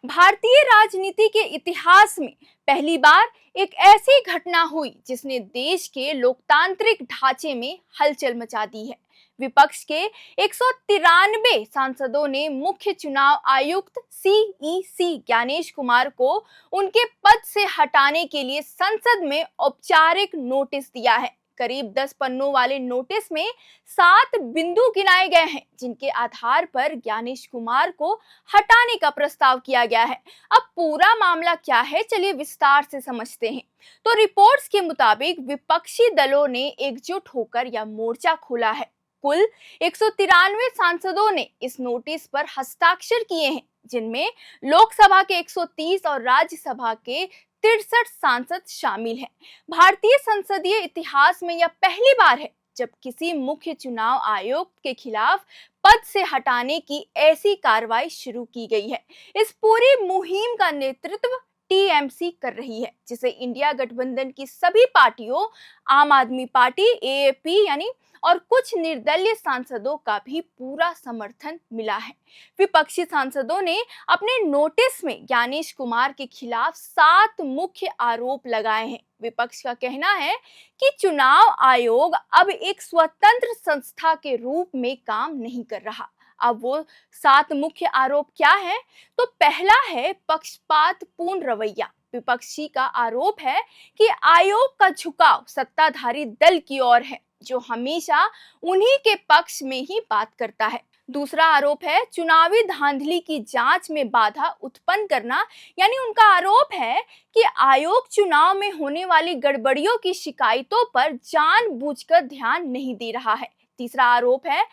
भारतीय राजनीति के इतिहास में पहली बार एक ऐसी घटना हुई जिसने देश के लोकतांत्रिक ढांचे में हलचल मचा दी है। विपक्ष के 193 सांसदों ने मुख्य चुनाव आयुक्त सीईसी ज्ञानेश कुमार को उनके पद से हटाने के लिए संसद में औपचारिक नोटिस दिया है। करीब 10 पन्नों वाले नोटिस में 7 बिंदु गिनाए गए हैं जिनके आधार पर ज्ञानेश कुमार को हटाने का प्रस्ताव किया गया है। अब पूरा मामला क्या है, चलिए विस्तार से समझते हैं। तो रिपोर्ट्स के मुताबिक विपक्षी दलों ने एकजुट होकर यह मोर्चा खोला है। कुल 193 सांसदों ने इस नोटिस पर हस्ताक्षर किए हैं, जिनमें लोकसभा के 130 और राज्यसभा के 63 सांसद शामिल हैं। भारतीय संसदीय इतिहास में यह पहली बार है जब किसी मुख्य चुनाव आयुक्त के खिलाफ पद से हटाने की ऐसी कार्रवाई शुरू की गई है। इस पूरी मुहिम का नेतृत्व टीएमसी कर रही है, जिसे इंडिया गठबंधन की सभी पार्टियों, आम आदमी पार्टी, एएपी यानी और कुछ निर्दलीय सांसदों का भी पूरा समर्थन मिला है। विपक्षी सांसदों ने अपने नोटिस में ज्ञानेश कुमार के खिलाफ 7 मुख्य आरोप लगाए हैं। विपक्ष का कहना है कि चुनाव आयोग अब एक स्वतंत्र संस्था के रूप में काम नहीं कर रहा। अब वो 7 मुख्य आरोप क्या है? तो पहला है पक्षपातपूर्ण रवैया। विपक्षी का आरोप है कि आयोग का झुकाव सत्ताधारी दल की ओर है, जो हमेशा उन्हीं के पक्ष में ही बात करता है। दूसरा आरोप है चुनावी धांधली की जांच में बाधा उत्पन्न करना, यानी उनका आरोप है कि आयोग चुनाव में होने वाली गड़बड़ियों की शिकायतों पर जानबूझकर ध्यान नहीं दे रहा है। तीसरा आरोप है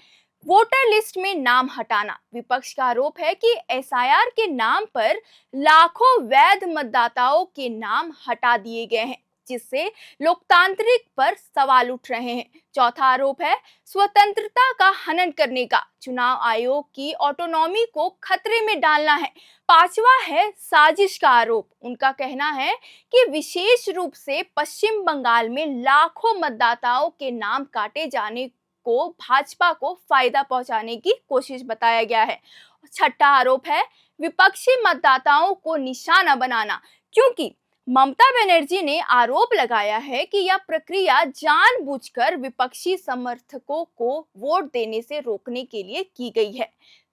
वोटर लिस्ट में नाम हटाना। विपक्ष का आरोप है कि एसआईआर के नाम पर लाखों वैध मतदाताओं के नाम हटा दिए गए हैं, जिससे लोकतांत्रिक पर सवाल उठ रहे हैं। चौथा आरोप है स्वतंत्रता का हनन करने का, चुनाव आयोग की ऑटोनॉमी को खतरे में डालना है। पांचवा है साजिश का आरोप। उनका कहना है कि विशेष रूप से पश्चिम बंगाल में लाखों मतदाताओं के नाम काटे जाने को भाजपा को फायदा पहुंचाने की कोशिश बताया गया है। छठा आरोप है विपक्षी मतदाताओं को निशाना बनाना, क्योंकि ममता बनर्जी ने आरोप लगाया है कि यह प्रक्रिया जानबूझकर विपक्षी समर्थकों को वोट देने से रोकने के लिए की गई है।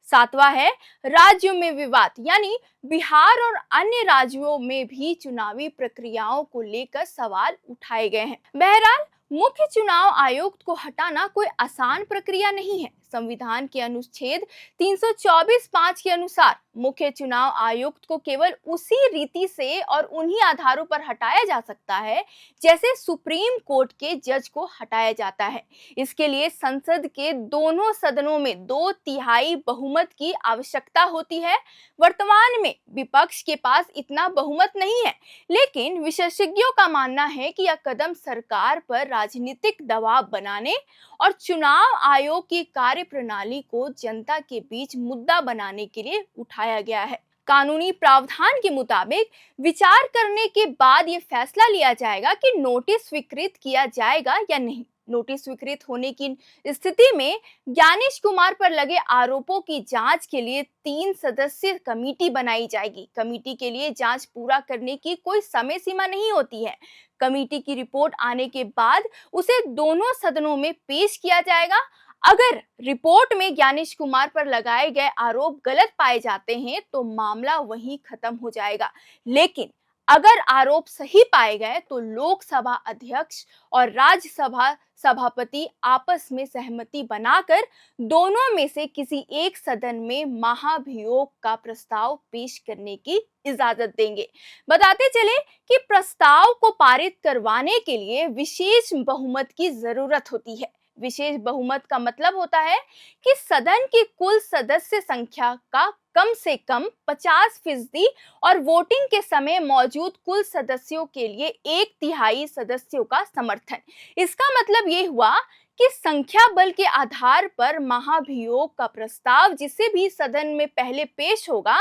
सातवां है राज्यों में विवाद, यानी बिहार और अन्य राज्यों में भी चुनावी प्रक्रियाओं को लेकर सवाल उठाए गए हैं। बहरहाल मुख्य चुनाव आयुक्त को हटाना कोई आसान प्रक्रिया नहीं है। संविधान के अनुच्छेद 324(5) के अनुसार मुख्य चुनाव आयुक्त को केवल उसी रीति से और उन्हीं आधारों पर हटाया जा सकता है जैसे सुप्रीम कोर्ट के जज को हटाया जाता है। इसके लिए संसद के दोनों सदनों में 2/3 बहुमत की आवश्यकता होती है। वर्तमान में विपक्ष के पास इतना बहुमत नहीं है, लेकिन विशेषज्ञों का मानना है कि यह कदम सरकार पर राजनीतिक दबाव बनाने और चुनाव आयोग की कार्यप्रणाली को जनता के बीच मुद्दा बनाने के लिए उठाया गया है। कानूनी प्रावधान के मुताबिक विचार करने के बाद यह फैसला लिया जाएगा कि नोटिस स्वीकृत किया जाएगा या नहीं। नोटिस स्वीकृत होने की स्थिति में ज्ञानेश कुमार पर लगे आरोपों की जांच के लिए 3 सदस्यीय कमेटी बनाई जाएगी। कमेटी के लिए जांच पूरा करने की कोई समय सीमा नहीं होती है। कमेटी की रिपोर्ट आने के बाद उसे दोनों सदनों में पेश किया जाएगा। अगर रिपोर्ट में ज्ञानेश कुमार पर लगाए गए आरोप गलत पाए जाते हैं तो मामला वहीं खत्म हो जाएगा, लेकिन अगर आरोप सही पाए गए तो लोकसभा अध्यक्ष और राज्यसभा सभापति आपस में सहमति बनाकर दोनों में से किसी एक सदन में महाभियोग का प्रस्ताव पेश करने की इजाजत देंगे। बताते चले कि प्रस्ताव को पारित करवाने के लिए विशेष बहुमत की जरूरत होती है। विशेष बहुमत का मतलब होता है कि सदन की कुल सदस्य संख्या का कम से कम 50% और वोटिंग के समय मौजूद कुल सदस्यों के लिए 1/3 सदस्यों का समर्थन। इसका मतलब ये हुआ कि संख्या बल के आधार पर महाभियोग का प्रस्ताव जिसे भी सदन में पहले पेश होगा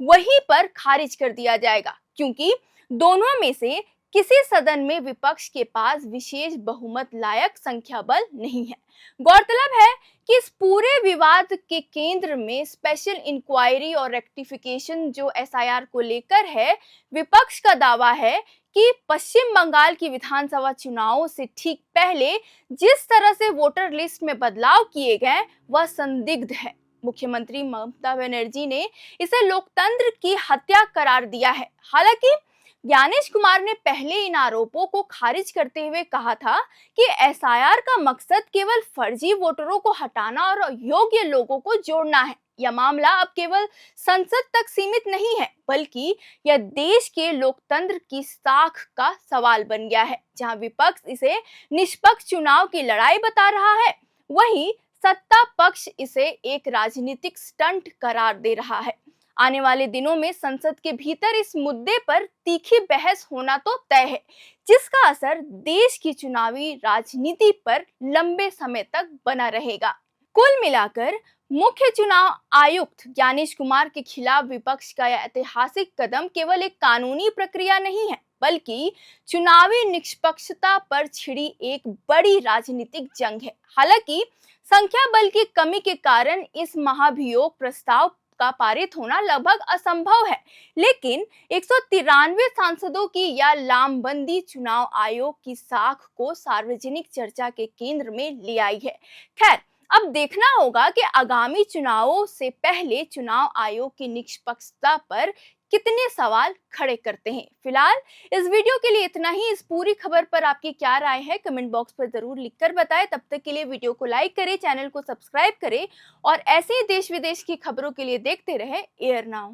वहीं पर खारिज कर दिया जाएगा, क्योंकि दोनों में से किसी सदन में विपक्ष के पास विशेष बहुमत लायक संख्या बल नहीं है। गौरतलब है कि इस पूरे विवाद के केंद्र में स्पेशल इंक्वायरी और रेक्टिफिकेशन जो एसआईआर को लेकर है, विपक्ष का दावा है कि पश्चिम बंगाल की विधानसभा चुनावों से ठीक पहले जिस तरह से वोटर लिस्ट में बदलाव किए गए वह संदिग्ध है। मुख्यमंत्री ममता बनर्जी ने इसे लोकतंत्र की हत्या करार दिया है। हालांकि ज्ञानेश कुमार ने पहले इन आरोपों को खारिज करते हुए कहा था कि एसआईआर का मकसद केवल फर्जी वोटरों को हटाना और योग्य लोगों को जोड़ना है। यह मामला अब केवल संसद तक सीमित नहीं है, बल्कि यह देश के लोकतंत्र की साख का सवाल बन गया है। जहां विपक्ष इसे निष्पक्ष चुनाव की लड़ाई बता रहा है, वहीं सत्ता पक्ष इसे एक राजनीतिक स्टंट करार दे रहा है। आने वाले दिनों में संसद के भीतर इस मुद्दे पर तीखी बहस होना तो तय है, जिसका असर देश की चुनावी राजनीति पर लंबे समय तक बना रहेगा। कुल मिलाकर मुख्य चुनाव आयुक्त ज्ञानेश कुमार के खिलाफ विपक्ष का यह ऐतिहासिक कदम केवल एक कानूनी प्रक्रिया नहीं है, बल्कि चुनावी निष्पक्षता पर छिड़ी एक बड़ी राजनीतिक जंग है। हालांकि संख्या बल की कमी के कारण इस महाभियोग प्रस्ताव का पारित होना लगभग असंभव है, लेकिन 193 सांसदों की या लामबंदी चुनाव आयोग की साख को सार्वजनिक चर्चा के केंद्र में ले आई है। खैर, अब देखना होगा कि आगामी चुनावों से पहले चुनाव आयोग की निष्पक्षता पर कितने सवाल खड़े करते हैं। फिलहाल इस वीडियो के लिए इतना ही। इस पूरी खबर पर आपकी क्या राय है, कमेंट बॉक्स पर जरूर लिखकर बताएं। तब तक के लिए वीडियो को लाइक करें, चैनल को सब्सक्राइब करें और ऐसे ही देश विदेश की खबरों के लिए देखते रहे एयर नाउ।